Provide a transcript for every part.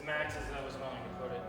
max as I was willing to put it.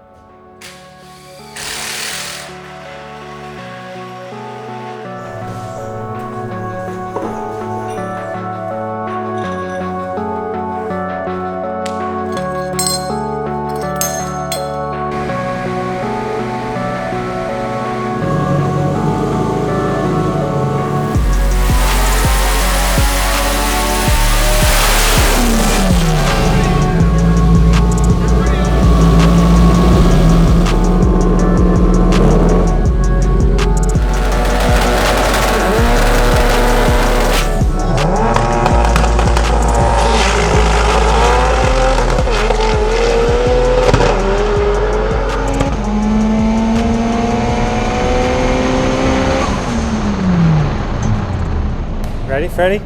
Ready, Freddie?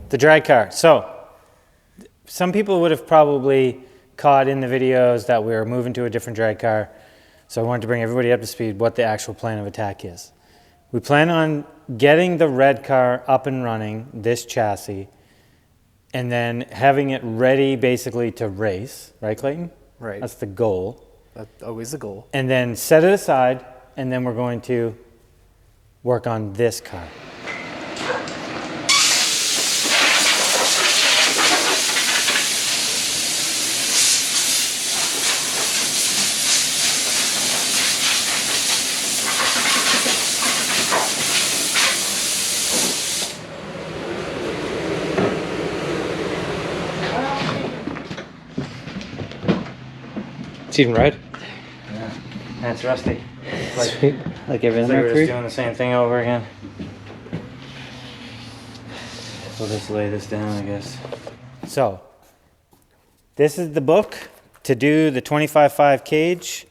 The drag car. So, some people would have probably caught in the videos that we were moving to a different drag car. So I wanted to bring everybody up to speed what the actual plan of attack is. We plan on getting the red car up and running, this chassis, and then having it ready basically to race, right, Clayton? Right. That's the goal. That's always the goal. And then set it aside, and then we're going to work on this car. It's even red. Yeah, that's rusty. Sweet. Like everything We're Mercury. just doing the same thing over again. We'll just lay this down, I guess. So, this is the book to do the 25.5 cage,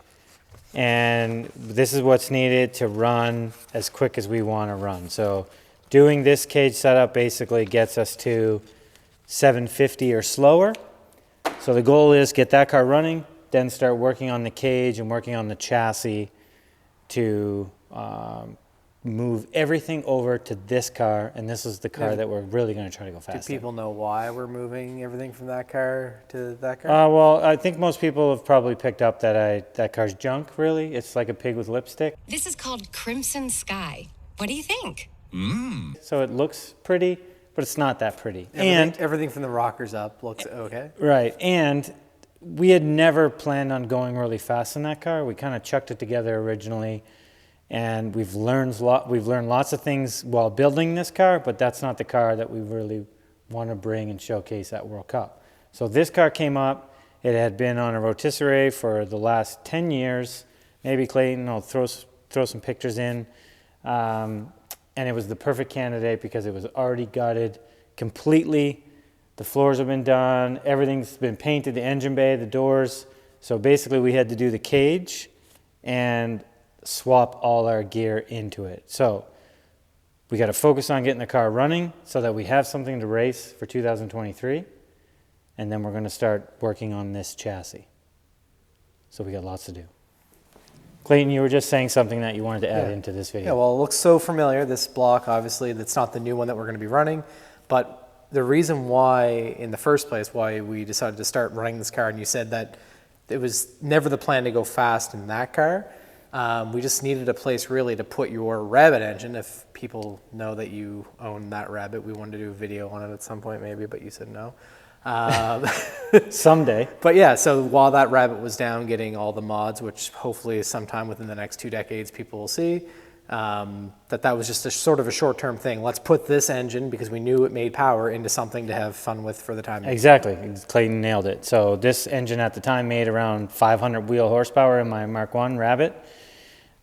and this is what's needed to run as quick as we want to run. So, doing this cage setup basically gets us to 750 or slower. So the goal is get that car running, then start working on the cage and working on the chassis to move everything over to this car, and this is the car that we're really going to try to go fast. Do people know why we're moving everything from that car to that car? Well, I think most people have probably picked up that that car's junk, really. It's like a pig with lipstick. This is called Crimson Sky. What do you think? So it looks pretty, but it's not that pretty. And Everything from the rockers up looks okay. right, and we had never planned on going really fast in that car. We kind of chucked it together originally, and we've learned lots of things while building this car, but that's not the car that we really want to bring and showcase at World Cup. So this car came up. It had been on a rotisserie for the last 10 years. Maybe Clayton will throw some pictures in. And it was the perfect candidate because it was already gutted completely. The floors have been done, everything's been painted, the engine bay, the doors. So basically we had to do the cage and swap all our gear into it. So we got to focus on getting the car running so that we have something to race for 2023. And then we're going to start working on this chassis. So we got lots to do. Clayton, you were just saying something that you wanted to add into this video. Yeah, well, it looks so familiar, this block, obviously. That's not the new one that we're going to be running. But the reason why, in the first place, why we decided to start running this car, and you said that it was never the plan to go fast in that car. We just needed a place really to put your Rabbit engine. If people know that you own that Rabbit, we wanted to do a video on it at some point maybe, but you said no. Someday. But yeah, so while that Rabbit was down getting all the mods, which hopefully sometime within the next 2 decades people will see, that was just a sort of a short-term thing. Let's put this engine, because we knew it made power, into something to have fun with for the time being. Exactly. Clayton nailed it. So this engine at the time made around 500 wheel horsepower in my Mark I Rabbit.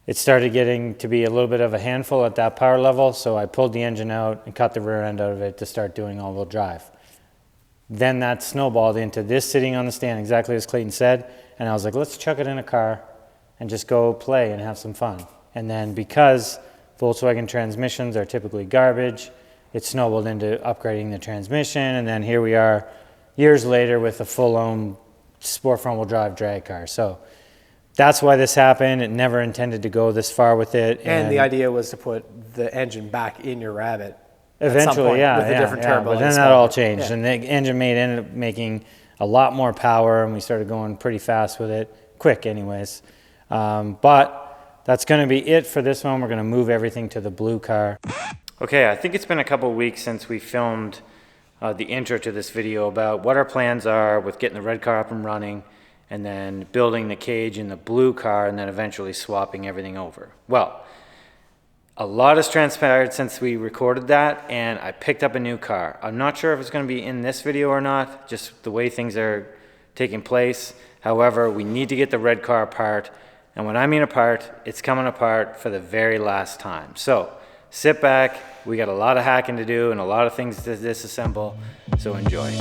It started getting to be a little bit of a handful at that power level, so I pulled the engine out and cut the rear end out of it to start doing all-wheel drive. Then that snowballed into this sitting on the stand, exactly as Clayton said, and I was like, let's chuck it in a car and just go play and have some fun. And then because Volkswagen transmissions are typically garbage, it snowballed into upgrading the transmission, and then here we are years later with a full-on sport front-wheel drive drag car. So that's why this happened. It never intended to go this far with it. And the idea was to put the engine back in your Rabbit. Eventually, yeah, with a different turbo. but then that all changed, and the engine ended up making a lot more power, and we started going pretty fast with it, quick anyways. But that's going to be it for this one. We're going to move everything to the blue car. Okay, I think it's been a couple weeks since we filmed the intro to this video about what our plans are with getting the red car up and running, and then building the cage in the blue car, and then eventually swapping everything over. Well, a lot has transpired since we recorded that, and I picked up a new car. I'm not sure if it's going to be in this video or not, just the way things are taking place. However, we need to get the red car apart, and when I mean apart, it's coming apart for the very last time. So sit back, we got a lot of hacking to do and a lot of things to disassemble, so enjoy.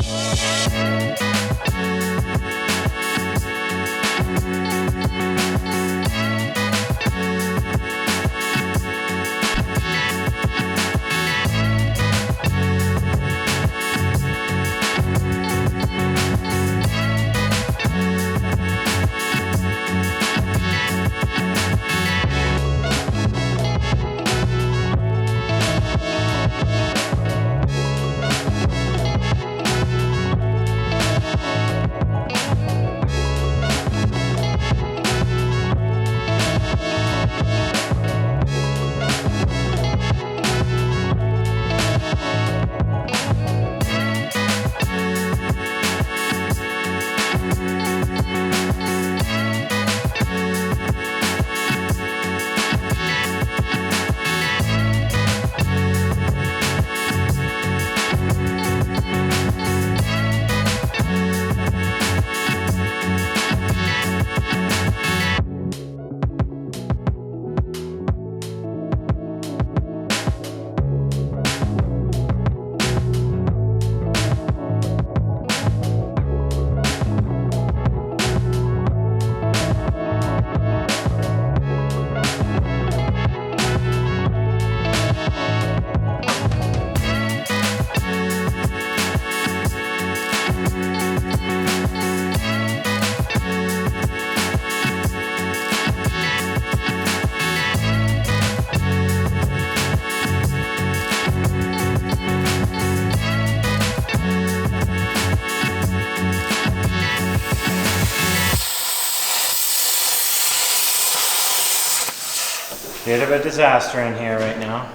Bit of a disaster in here right now,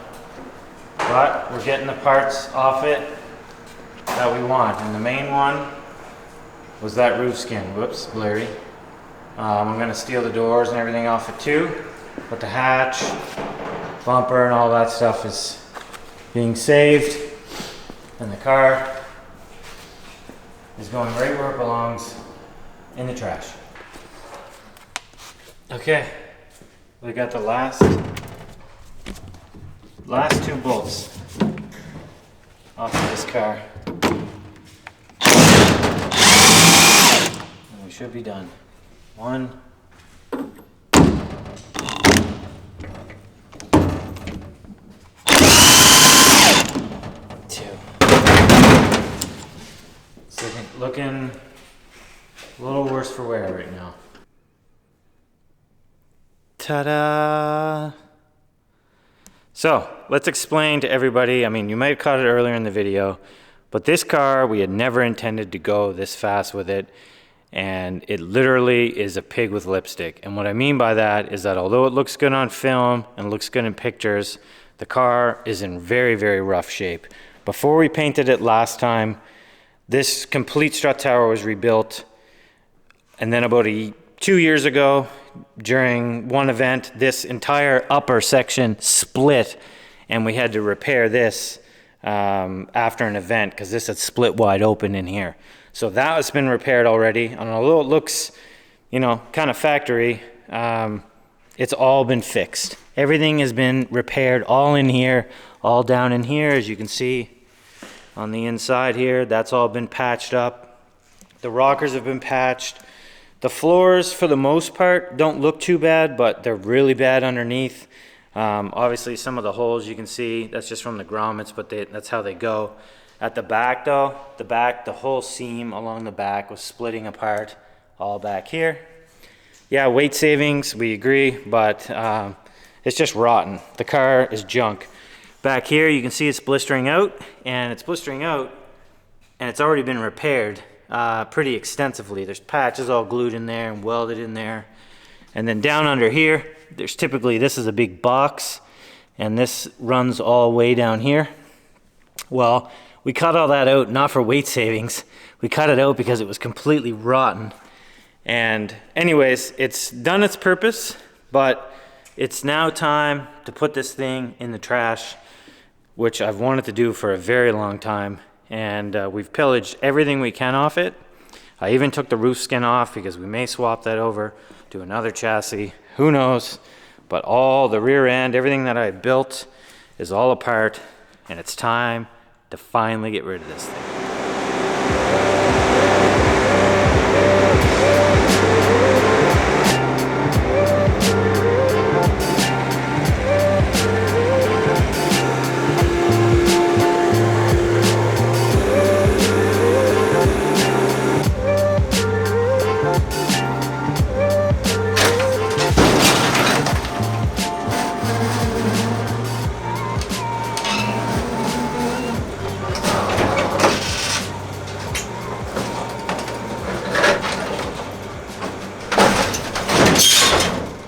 but we're getting the parts off it that we want. And the main one was that roof skin. Whoops, blurry. I'm going to steal the doors and everything off it too, but the hatch, bumper, and all that stuff is being saved, and the car is going right where it belongs, in the trash. Okay. We got the last two bolts off of this car. And we should be done. 1, 2. So looking a little worse for wear right now. Ta-da! So, let's explain to everybody. I mean, you might have caught it earlier in the video, but this car, we had never intended to go this fast with it, and it literally is a pig with lipstick. And what I mean by that is that although it looks good on film and looks good in pictures, the car is in very, very rough shape. Before we painted it last time, this complete strut tower was rebuilt, and then about 2 years ago, during one event, this entire upper section split, and we had to repair this after an event because this had split wide open in here. So that has been repaired already, and although it looks, you know, kind of factory, it's all been fixed. Everything has been repaired, all in here, all down in here, as you can see on the inside here. That's all been patched up. The rockers have been patched. The floors, for the most part, don't look too bad, but they're really bad underneath. Obviously, some of the holes you can see, that's just from the grommets, but that's how they go. At the back, though, the whole seam along the back was splitting apart, all back here. Yeah, weight savings, we agree, but it's just rotten. The car is junk. Back here, you can see it's blistering out, and it's already been repaired pretty extensively. There's patches all glued in there and welded in there. And then down under here, there's typically, this is a big box, and this runs all the way down here. Well, we cut all that out, not for weight savings. We cut it out because it was completely rotten. And anyways, it's done its purpose, but it's now time to put this thing in the trash, which I've wanted to do for a very long time. And we've pillaged everything we can off it. I even took the roof skin off because we may swap that over to another chassis. Who knows? But all the rear end, everything that I built is all apart, and it's time to finally get rid of this thing.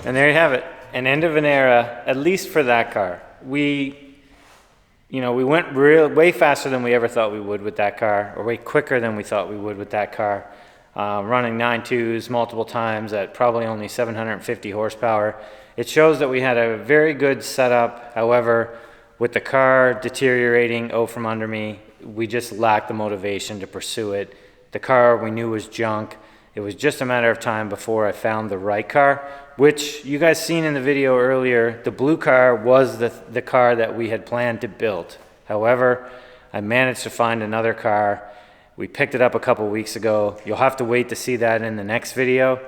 And there you have it, an end of an era, at least for that car. We went way faster than we ever thought we would with that car, or way quicker than we thought we would with that car. Running 9.2s multiple times at probably only 750 horsepower. It shows that we had a very good setup. However, with the car deteriorating out from under me, we just lacked the motivation to pursue it. The car we knew was junk. It was just a matter of time before I found the right car, which you guys seen in the video earlier. The blue car was the car that we had planned to build. However, I managed to find another car. We picked it up a couple weeks ago. You'll have to wait to see that in the next video.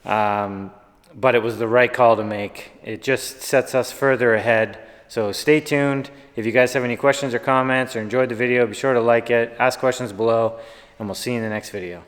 But it was the right call to make. It just sets us further ahead. So stay tuned. If you guys have any questions or comments or enjoyed the video, be sure to like it, ask questions below, and we'll see you in the next video.